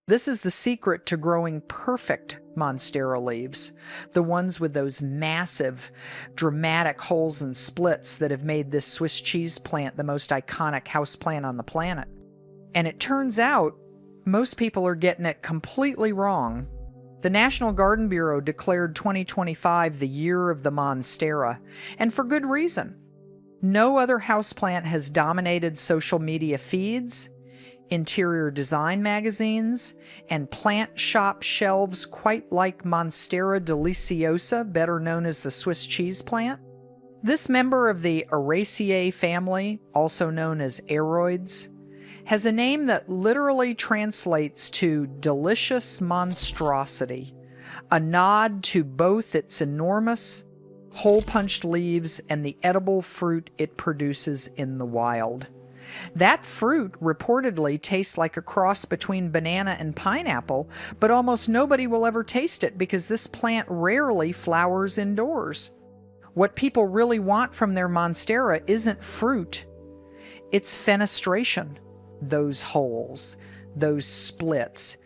This is the secret to growing perfect Monstera leaves, the ones with those massive, dramatic holes and splits that have made this Swiss cheese plant the most iconic houseplant on the planet. And it turns out, most people are getting it completely wrong. The National Garden Bureau declared 2025 the year of the Monstera, and for good reason. No other houseplant has dominated social media feeds, interior design magazines, and plant shop shelves quite like Monstera deliciosa, better known as the Swiss cheese plant. This member of the Araceae family, also known as aroids, has a name that literally translates to delicious monstrosity, a nod to both its enormous, hole-punched leaves and the edible fruit it produces in the wild. That fruit reportedly tastes like a cross between banana and pineapple, but almost nobody will ever taste it because this plant rarely flowers indoors. What people really want from their Monstera isn't fruit, it's fenestration. Those holes, those splits,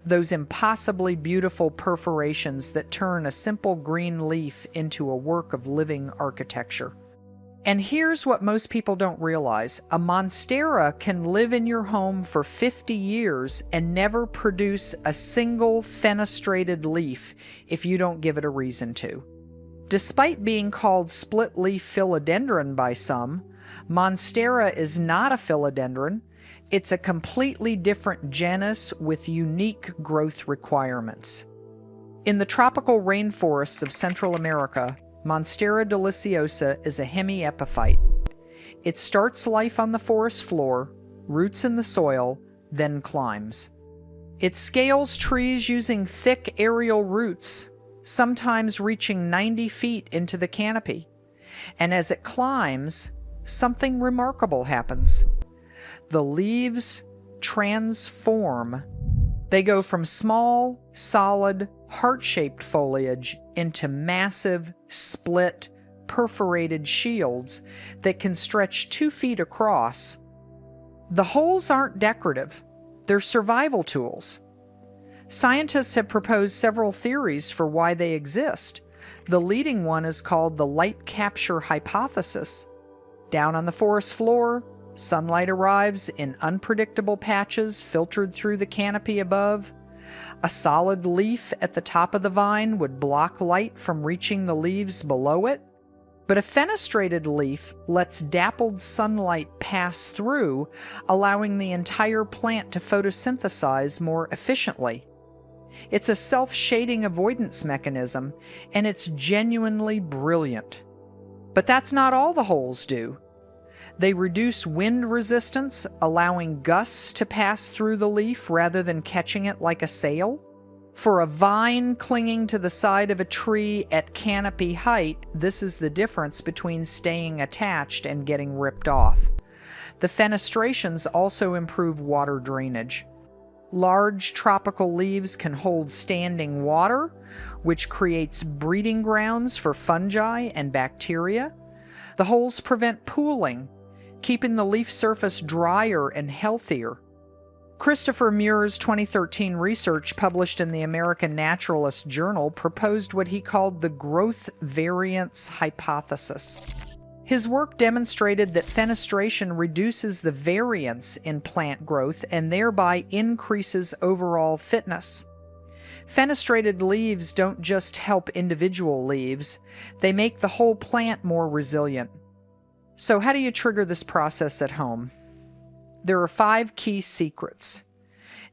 those impossibly beautiful perforations that turn a simple green leaf into a work of living architecture. And here's what most people don't realize. A Monstera can live in your home for 50 years and never produce a single fenestrated leaf if you don't give it a reason to. Despite being called split-leaf philodendron by some, Monstera is not a philodendron. It's a completely different genus with unique growth requirements. In the tropical rainforests of Central America, Monstera deliciosa is a hemi-epiphyte. It starts life on the forest floor, roots in the soil, then climbs. It scales trees using thick aerial roots, sometimes reaching 90 feet into the canopy. And as it climbs, something remarkable happens. The leaves transform. They go from small, solid, heart-shaped foliage into massive, split, perforated shields that can stretch 2 feet across. The holes aren't decorative. They're survival tools. Scientists have proposed several theories for why they exist. The leading one is called the light capture hypothesis. Down on the forest floor, sunlight arrives in unpredictable patches filtered through the canopy above. A solid leaf at the top of the vine would block light from reaching the leaves below it. But a fenestrated leaf lets dappled sunlight pass through, allowing the entire plant to photosynthesize more efficiently. It's a self-shading avoidance mechanism, and it's genuinely brilliant. But that's not all the holes do. They reduce wind resistance, allowing gusts to pass through the leaf rather than catching it like a sail. For a vine clinging to the side of a tree at canopy height, this is the difference between staying attached and getting ripped off. The fenestrations also improve water drainage. Large tropical leaves can hold standing water, which creates breeding grounds for fungi and bacteria. The holes prevent pooling, keeping the leaf surface drier and healthier. Christopher Muir's 2013 research published in the American Naturalist Journal proposed what he called the growth variance hypothesis. His work demonstrated that fenestration reduces the variance in plant growth and thereby increases overall fitness. Fenestrated leaves don't just help individual leaves, they make the whole plant more resilient. So how do you trigger this process at home? There are 5 key secrets,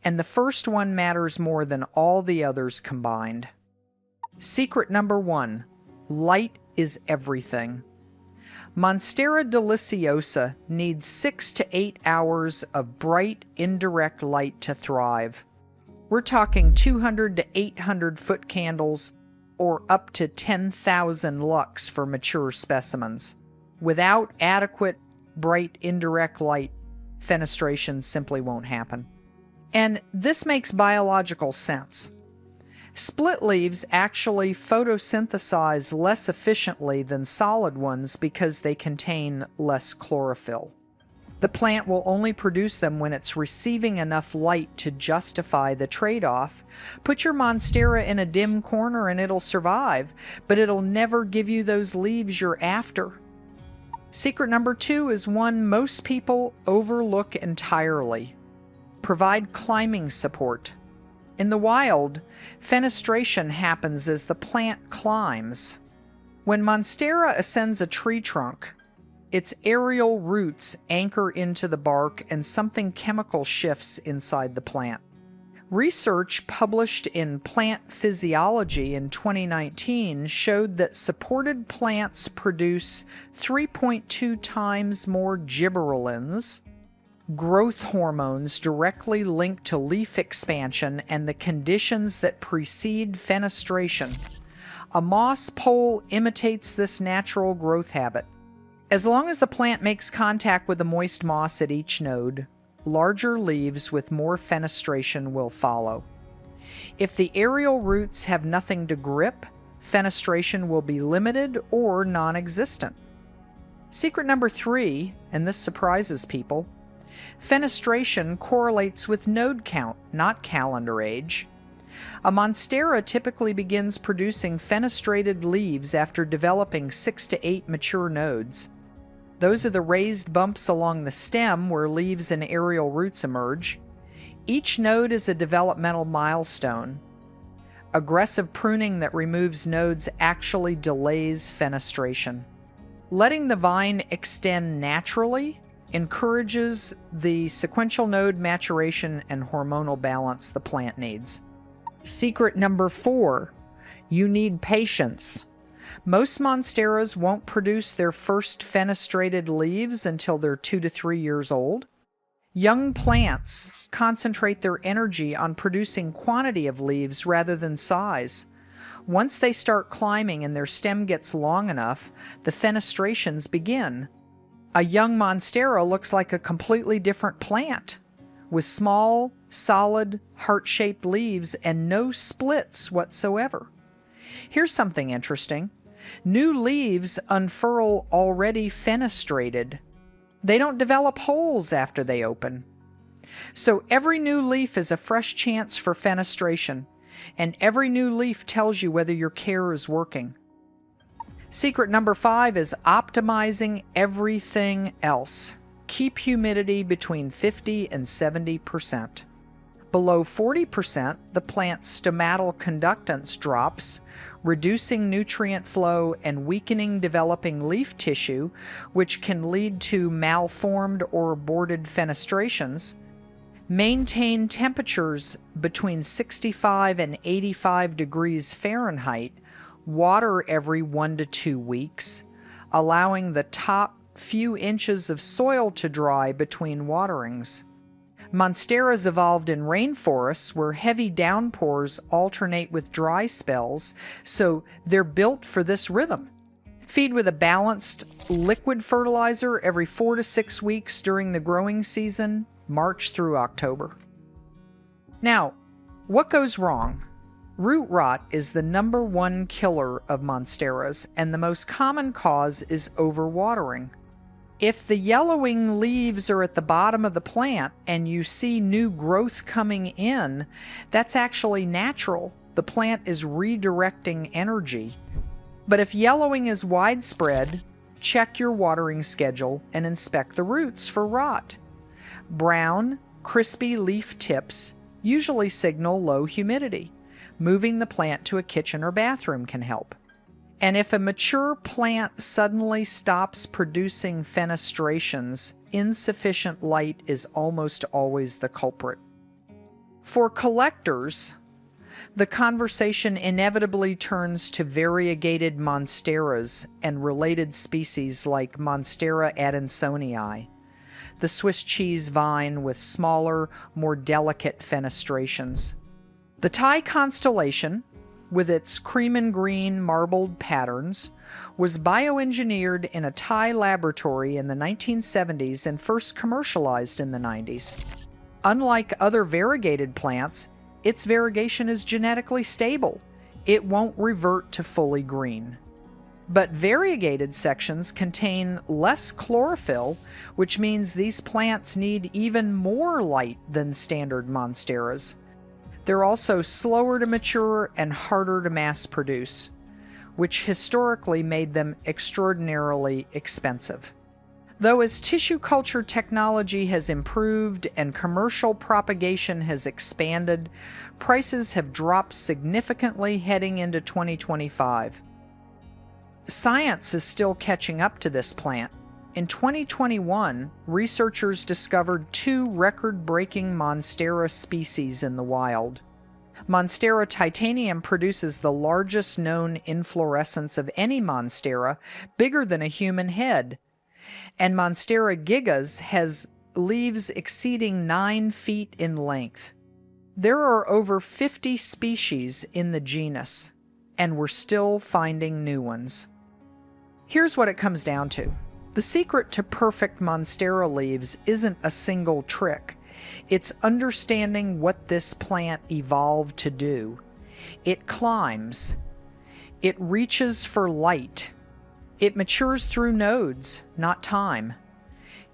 and the first one matters more than all the others combined. Secret number 1, light is everything. Monstera deliciosa needs 6 to 8 hours of bright, indirect light to thrive. We're talking 200 to 800 foot candles, or up to 10,000 lux for mature specimens. Without adequate, bright, indirect light, fenestration simply won't happen. And this makes biological sense. Split leaves actually photosynthesize less efficiently than solid ones because they contain less chlorophyll. The plant will only produce them when it's receiving enough light to justify the trade-off. Put your Monstera in a dim corner and it'll survive, but it'll never give you those leaves you're after. Secret number 2 is one most people overlook entirely. Provide climbing support. In the wild, fenestration happens as the plant climbs. When Monstera ascends a tree trunk, its aerial roots anchor into the bark and something chemical shifts inside the plant. Research published in Plant Physiology in 2019 showed that supported plants produce 3.2 times more gibberellins, growth hormones directly linked to leaf expansion and the conditions that precede fenestration. A moss pole imitates this natural growth habit. As long as the plant makes contact with the moist moss at each node, larger leaves with more fenestration will follow. If the aerial roots have nothing to grip, fenestration will be limited or non-existent. Secret number 3, and this surprises people, fenestration correlates with node count, not calendar age. A Monstera typically begins producing fenestrated leaves after developing 6 to 8 mature nodes. Those are the raised bumps along the stem where leaves and aerial roots emerge. Each node is a developmental milestone. Aggressive pruning that removes nodes actually delays fenestration. Letting the vine extend naturally encourages the sequential node maturation and hormonal balance the plant needs. Secret number 4, you need patience. Most Monsteras won't produce their first fenestrated leaves until they're 2 to 3 years old. Young plants concentrate their energy on producing quantity of leaves rather than size. Once they start climbing and their stem gets long enough, the fenestrations begin. A young Monstera looks like a completely different plant, with small, solid, heart-shaped leaves and no splits whatsoever. Here's something interesting. New leaves unfurl already fenestrated. They don't develop holes after they open. So every new leaf is a fresh chance for fenestration, and every new leaf tells you whether your care is working. Secret number 5 is optimizing everything else. Keep humidity between 50 and 70%. Below 40%, the plant's stomatal conductance drops, reducing nutrient flow and weakening developing leaf tissue, which can lead to malformed or aborted fenestrations. Maintain temperatures between 65 and 85 degrees Fahrenheit. Water every 1 to 2 weeks, allowing the top few inches of soil to dry between waterings. Monsteras evolved in rainforests where heavy downpours alternate with dry spells, so they're built for this rhythm. Feed with a balanced liquid fertilizer every 4 to 6 weeks during the growing season, March through October. Now, what goes wrong? Root rot is the #1 killer of Monsteras, and the most common cause is overwatering. If the yellowing leaves are at the bottom of the plant and you see new growth coming in, that's actually natural. The plant is redirecting energy. But if yellowing is widespread, check your watering schedule and inspect the roots for rot. Brown, crispy leaf tips usually signal low humidity. Moving the plant to a kitchen or bathroom can help. And if a mature plant suddenly stops producing fenestrations, insufficient light is almost always the culprit. For collectors, the conversation inevitably turns to variegated Monsteras and related species like Monstera adansonii, the Swiss cheese vine with smaller, more delicate fenestrations. The Thai constellation, with its cream and green marbled patterns, was bioengineered in a Thai laboratory in the 1970s and first commercialized in the 90s. Unlike other variegated plants, its variegation is genetically stable. It won't revert to fully green. But variegated sections contain less chlorophyll, which means these plants need even more light than standard monsteras. They're also slower to mature and harder to mass produce, which historically made them extraordinarily expensive. Though as tissue culture technology has improved and commercial propagation has expanded, prices have dropped significantly heading into 2025. Science is still catching up to this plant. In 2021, researchers discovered 2 record-breaking Monstera species in the wild. Monstera titanium produces the largest known inflorescence of any Monstera, bigger than a human head. And Monstera gigas has leaves exceeding 9 feet in length. There are over 50 species in the genus, and we're still finding new ones. Here's what it comes down to. The secret to perfect Monstera leaves isn't a single trick. It's understanding what this plant evolved to do. It climbs. It reaches for light. It matures through nodes, not time.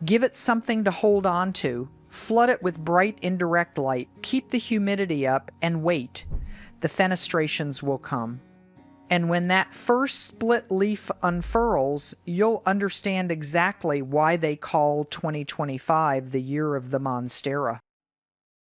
Give it something to hold on to. Flood it with bright indirect light. Keep the humidity up and wait. The fenestrations will come. And when that first split leaf unfurls, you'll understand exactly why they call 2025 the year of the Monstera.